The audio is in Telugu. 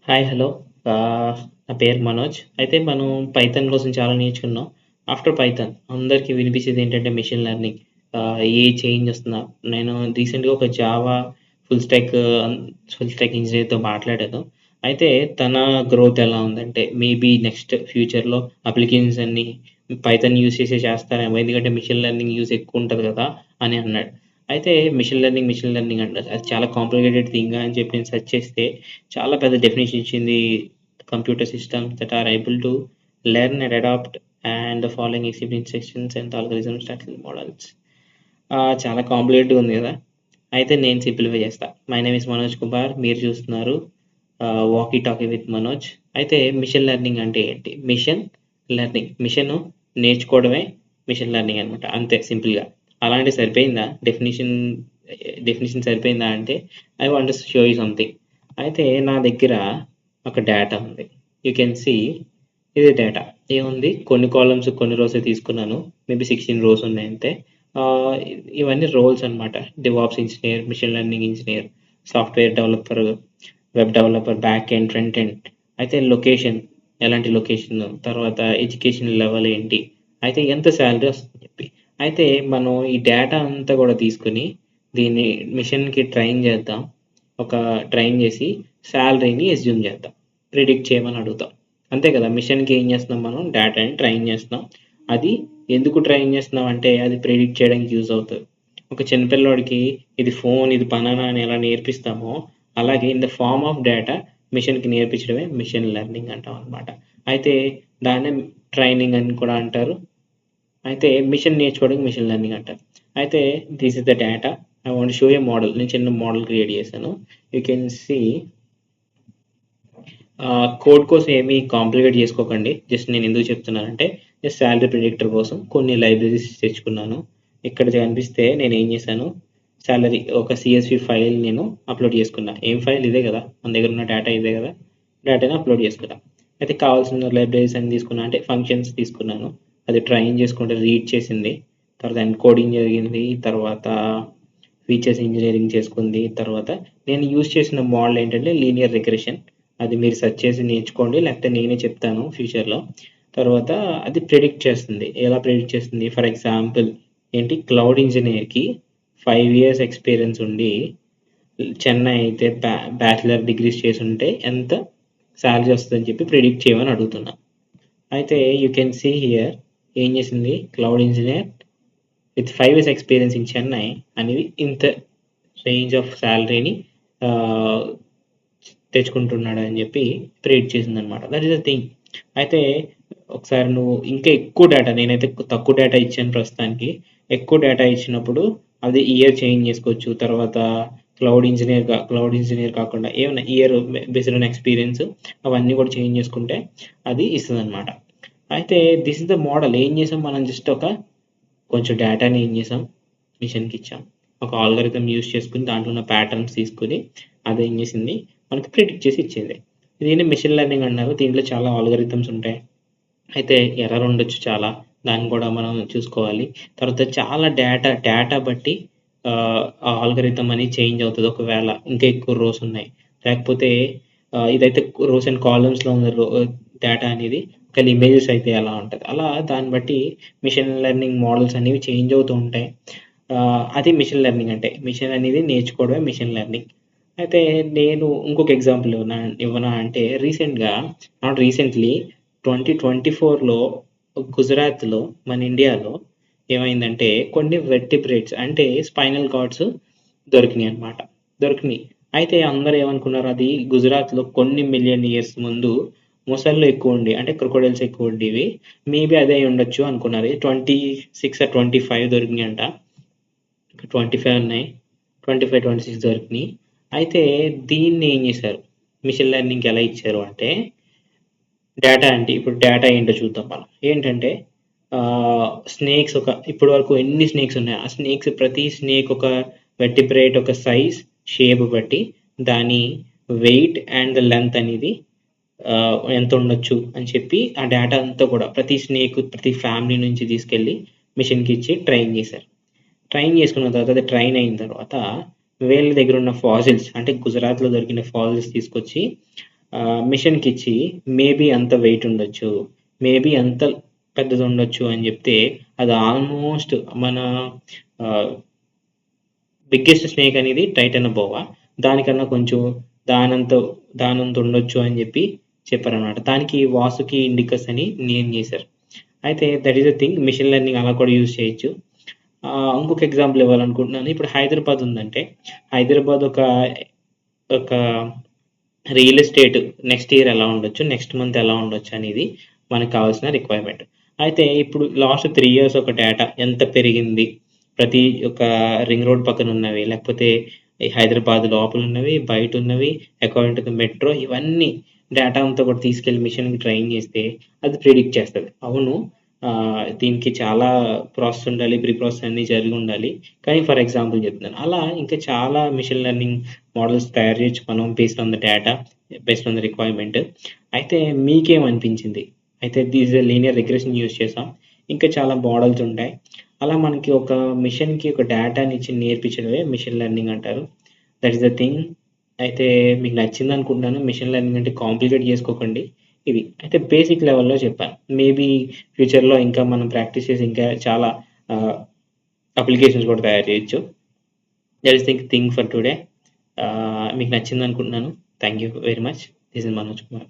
హాయ్. హలో. నా పేరు మనోజ్. అయితే మనం పైథాన్ కోసం చాలా నేర్చుకున్నాం. ఆఫ్టర్ పైథాన్ అందరికీ వినిపించేది ఏంటంటే మెషిన్ లెర్నింగ్. ఏ చేంజ్ వస్తుందా? నేను రీసెంట్‌గా ఒక Java full stack full stack ఇంజినీర్‌తో మాట్లాడాను. అయితే తన గ్రోత్ ఎలా ఉందంటే మేబీ నెక్స్ట్ ఫ్యూచర్‌లో అప్లికేషన్స్ అన్నీ పైథాన్ యూజ్ చేసే చేస్తారేమో. ఎందుకంటే మెషిన్ లెర్నింగ్ యూజ్ ఎక్కువ ఉంటది కదా! అని అన్నాడు. అయితే మెషిన్ లెర్నింగ్ అంటారు. అది చాలా కాంప్లికేటెడ్ థింగా అని చెప్పి నేను సెర్చ్ చేస్తే చాలా పెద్ద డెఫినిషన్ ఇచ్చింది. Computer systems that are able to learn and adapt and the following executive instructions and algorithms structural models. చాలా కాంప్లికేట్‌గా ఉంది కదా! అయితే నేను సింప్లిఫై చేస్తా. My name is Manoj Kumar. మీరు చూస్తున్నారు వాకీ టాకీ విత్ మనోజ్. అయితే మిషన్ లెర్నింగ్ అంటే ఏంటి? Machine learning. మిషన్ నేర్చుకోవడమే మిషన్ లెర్నింగ్ అనమాట. అంతే సింపుల్‌గా. అలాంటి సరిపోయిందా? డెఫినిషన్ సరిపోయిందా అంటే I want to show you something. అయితే నా దగ్గర ఒక డేటా ఉంది. యూ కెన్ సీ ఇది డేటా. ఏముంది? కొన్ని కాలమ్స్ కొన్ని రోసే తీసుకున్నాను. మేబీ 16 రోస్ ఉన్నాయి అంతే. ఇవన్నీ రోల్స్ అనమాట. DevOps engineer, machine learning engineer, software developer, web developer, back end, front end. అయితే లొకేషన్ ఎలాంటి లొకేషన్, తర్వాత ఎడ్యుకేషన్ లెవెల్ ఏంటి, అయితే ఎంత సాలరీ వస్తుందని చెప్పి. అయితే మనం ఈ డేటా అంతా కూడా తీసుకొని దీన్ని మిషన్‌కి ట్రైన్ చేద్దాం. ట్రైన్ చేసి సాలరీని అస్యూమ్ చేద్దాం. ప్రిడిక్ట్ చేయమని అడుగుతాం. అంతే కదా! మిషన్‌కి ఏం చేస్తున్నాం మనం డేటాని ట్రైన్ చేస్తున్నాం. అది ఎందుకు ట్రైన్ చేస్తున్నాం అంటే అది ప్రిడిక్ట్ చేయడానికి యూజ్ అవుతది. ఒక చిన్న పిల్లోడికి ఇది ఫోన్, ఇది బనానా అని ఎలా నేర్పిస్తామో అలాగే in the form of data మిషన్‌కి నేర్పించడమే మిషన్ లెర్నింగ్ అంటాం అన్నమాట. అయితే దాన్నే ట్రైనింగ్ అని కూడా అంటారు. అయితే మిషన్ నేర్చుకోవడానికి మిషన్ లెర్నింగ్ అంటారు. అయితే this is the data. I want to show a model. నేను చిన్న మోడల్ క్రియేట్ చేశాను. యూ కెన్ సీ కోడ్ కోసం ఏమీ కాంప్లికేట్ చేసుకోకండి. జస్ట్ నేను ఎందుకు చెప్తున్నానంటే జస్ట్ సాలరీ ప్రిడిక్టర్ కోసం కొన్ని లైబ్రరీస్ తెచ్చుకున్నాను. ఇక్కడ కనిపిస్తే నేను ఏం చేశాను, సాలరీ ఒక సిఎస్వి ఫైల్ నేను అప్లోడ్ చేసుకున్నా. ఏం ఫైల్? ఇదే కదా! మన దగ్గర ఉన్న డేటా ఇదే కదా! డేటాని అప్లోడ్ చేసుకున్నా. అయితే కావాల్సిన లైబ్రరీస్ అన్ని తీసుకున్నా. అంటే ఫంక్షన్స్ తీసుకున్నాను. అది ట్రైన్ చేసుకుంటే రీడ్ చేసింది. తర్వాత ఎన్కోడింగ్ జరిగింది. తర్వాత ఫీచర్స్ ఇంజినీరింగ్ చేసుకుంది. తర్వాత నేను యూజ్ చేసిన మోడల్ ఏంటంటే లీనియర్ రిగ్రెషన్. అది మీరు సెర్చ్ చేసి నేర్చుకోండి. లేకపోతే నేనే చెప్తాను ఫ్యూచర్‌లో. తర్వాత అది ప్రిడిక్ట్ చేస్తుంది. ఎలా ప్రిడిక్ట్ చేస్తుంది? ఫర్ ఎగ్జాంపుల్ ఏంటి క్లౌడ్ ఇంజినీర్‌కి 5 ఇయర్స్ ఎక్స్‌పీరియన్స్ ఉండి చెన్నై అయితే బ్యాచిలర్ డిగ్రీస్ చేసుంటే ఎంత సాలరీ వస్తదని చెప్పి ప్రిడిక్ట్ చేయమని అడుగుతున్నా. అయితే యూ కెన్ సీ హియర్ ఏం చేసింది cloud engineer with 5 years experience in Chennai అనేది ఇంత రేంజ్ ఆఫ్ సాలరీని ఆహ్, తెచ్చుకుంటున్నాడు అని చెప్పి ప్రిడిక్ట్ చేసిందనమాట. That is the thing. అయితే ఒకసారి నువ్వు ఇంకా ఎక్కువ డేటా నేనైతే తక్కువ డేటా ఇచ్చాను ప్రస్తుతానికి. ఎక్కువ డేటా ఇచ్చినప్పుడు అది ఇయర్ చేంజ్ చేసుకోవచ్చు. తర్వాత క్లౌడ్ ఇంజినీర్ కాకుండా ఏమన్నా ఇయర్ బేస్డ్ ఆన్ ఎక్స్‌పీరియన్స్ అవన్నీ కూడా చేంజ్ చేసుకుంటే అది ఇస్తదనమాట. అయితే దిస్ ఇస్ ద మోడల్. ఏం చేసాం మనం జస్ట్ కొంచెం డేటాని ఏం చేసాం మిషన్‌కి ఇచ్చాం. ఒక ఆల్గోరిథం యూజ్ చేసుకొని దాంట్లో ఉన్న ప్యాటర్న్స్ తీసుకొని అదేం చేసింది మనకి ప్రిడిక్ట్ చేసి ఇచ్చింది. దీన్ని మెషిన్ లెర్నింగ్ అన్నారు. దీంట్లో చాలా ఆల్గోరిథమ్స్ ఉంటాయి. అయితే ఎర్రర్ ఉండొచ్చు చాలా. దాన్ని కూడా మనం చూసుకోవాలి. తర్వాత చాలా డేటా బట్టి ఆ ఆల్గోరిథం అనేది చేంజ్ అవుతది. ఒకవేళ ఇంకా ఎక్కువ రోస్ ఉన్నాయి. లేకపోతే ఇదైతే రోస్ అండ్ కాలమ్స్‌లో ఉన్న డేటా అనేది ఒకవేళ ఇమేజెస్ అయితే ఎలా ఉంటది. అలా దాన్ని బట్టి మిషన్ లెర్నింగ్ మోడల్స్ అనేవి చేంజ్ అవుతూ ఉంటాయి. అది మిషన్ లెర్నింగ్ అంటే. మిషన్ అనేది నేర్చుకోవడమే మిషన్ లెర్నింగ్. అయితే నేను ఇంకొక ఎగ్జాంపుల్ ఇవ్వనా అంటే నాట్ రీసెంట్‌లీ 2024లో గుజరాత్‌లో మన ఇండియాలో ఏమైందంటే కొన్ని వెర్టిబ్రేట్స్ అంటే స్పైనల్ కార్డ్స్ దొరికినాయన్నమాట. దొరికినియి. అయితే అందరూ ఏమనుకున్నారు అది గుజరాత్‌లో కొన్ని మిలియన్ ఇయర్స్ ముందు మొసళ్ళు ఎక్కువుండి అంటే క్రొకోడైల్స్ ఎక్కువుండేవి. మేబీ అదే అయ్యుండొచ్చు అనుకున్నారు. 26 ఆర్ 25 దొరికినాయంట. 25 ఉన్నాయి. 25, 26 దొరికినియి. అయితే దీన్ని ఏం చేశారు? మిషన్ లెర్నింగ్‌కి ఎలా ఇచ్చారు అంటే డేటా అంటే ఇప్పుడు డేటా ఏంటో చూద్దాం మనం. ఏంటంటే స్నేక్స్ ఇప్పటి వరకు ఎన్ని స్నేక్స్ ఉన్నాయి. ఆ స్నేక్స్ ప్రతి స్నేక్ ఒక వెర్టిబ్రేట్ ఒక సైజ్, షేప్ బట్టి దాని వెయిట్ అండ్ ద లెంత్ అనేది ఎంత ఉండొచ్చు అని చెప్పి ఆ డేటా అంతా కూడా ప్రతి స్నేక్ ప్రతి ఫ్యామిలీ నుంచి తీసుకెళ్ళి మిషన్‌కి ఇచ్చి ట్రైన్ చేశారు. ట్రైన్ చేసుకున్న తర్వాత అది ట్రైన్ అయిన తర్వాత వీళ్ళ దగ్గర ఉన్న ఫాసిల్స్ అంటే గుజరాత్‌లో దొరికిన ఫాసిల్స్ తీసుకొచ్చి మిషన్కి ఇచ్చి మేబీ అంత వెయిట్ ఉండొచ్చు, మేబీ అంత పెద్దది ఉండొచ్చు అని చెప్తే అది ఆల్మోస్ట్ మన బిగ్గెస్ట్ స్నేక్ అనేది టైటానోబోవా, దానికన్నా కొంచెం దానంత దానంత ఉండొచ్చు అని చెప్పి చెప్పారనమాట. దానికి వాసుకి ఇండికస్ అని నేమ్ చేశారు. అయితే that is the thing, machine learning అలా కూడా యూజ్ చేయొచ్చు. ఇంకొక ఎగ్జాంపుల్ ఇవ్వాలనుకుంటున్నాను. ఇప్పుడు హైదరాబాద్ ఉందంటే, హైదరాబాద్ ఒక రియల్ ఎస్టేట్ నెక్స్ట్ ఇయర్ ఎలా ఉండొచ్చు, నెక్స్ట్ మంత్ ఎలా ఉండొచ్చు అనేది మనకు కావాల్సిన రిక్వైర్మెంట్. అయితే ఇప్పుడు లాస్ట్ 3 ఇయర్స్ ఒక డేటా ఎంత పెరిగింది, ప్రతి ఒక్క రింగ్ రోడ్ పక్కన ఉన్నవి, లేకపోతే హైదరాబాద్ లోపల ఉన్నవి, బయట ఉన్నవి, అకార్డింగ్ టు ద మెట్రో, ఇవన్నీ డేటా అంతా కూడా తీసుకెళ్ళి మిషన్కి ట్రైన్ చేస్తే అది ప్రిడిక్ట్ చేస్తుంది. అవును, దీనికి చాలా ప్రాసెస్ ఉండాలి, ప్రీ ప్రాసెస్ అన్నీ జరిగి ఉండాలి, కానీ ఫర్ ఎగ్జాంపుల్ చెప్తున్నాను. అలా ఇంకా చాలా మిషన్ లెర్నింగ్ మోడల్స్ తయారు చేయొచ్చు మనం, based on the data, based on the requirement. అయితే మీకేమనిపించింది? అయితే దీస్ లీనియర్ రిగ్రెషన్ యూజ్ చేసాం, ఇంకా చాలా మోడల్స్ ఉంటాయి. అలా మనకి ఒక మిషన్కి ఒక డేటాని ఇచ్చి నేర్పించడమే మిషన్ లెర్నింగ్ అంటారు. That is the thing. అయితే మీకు నచ్చింది అనుకుంటున్నాను. మిషన్ లెర్నింగ్ అంటే కాంప్లికేట్ చేసుకోకండి. ఇది అయితే బేసిక్ లెవెల్‌లో చెప్పాను. మేబీ ఫ్యూచర్‌లో ఇంకా మనం ప్రాక్టీస్ చేసి ఇంకా చాలా అప్లికేషన్స్ కూడా తయారు చేయొచ్చు. That is thing for today. మీకు నచ్చింది అనుకుంటున్నాను. Thank you very much. This is Manoj Kumar.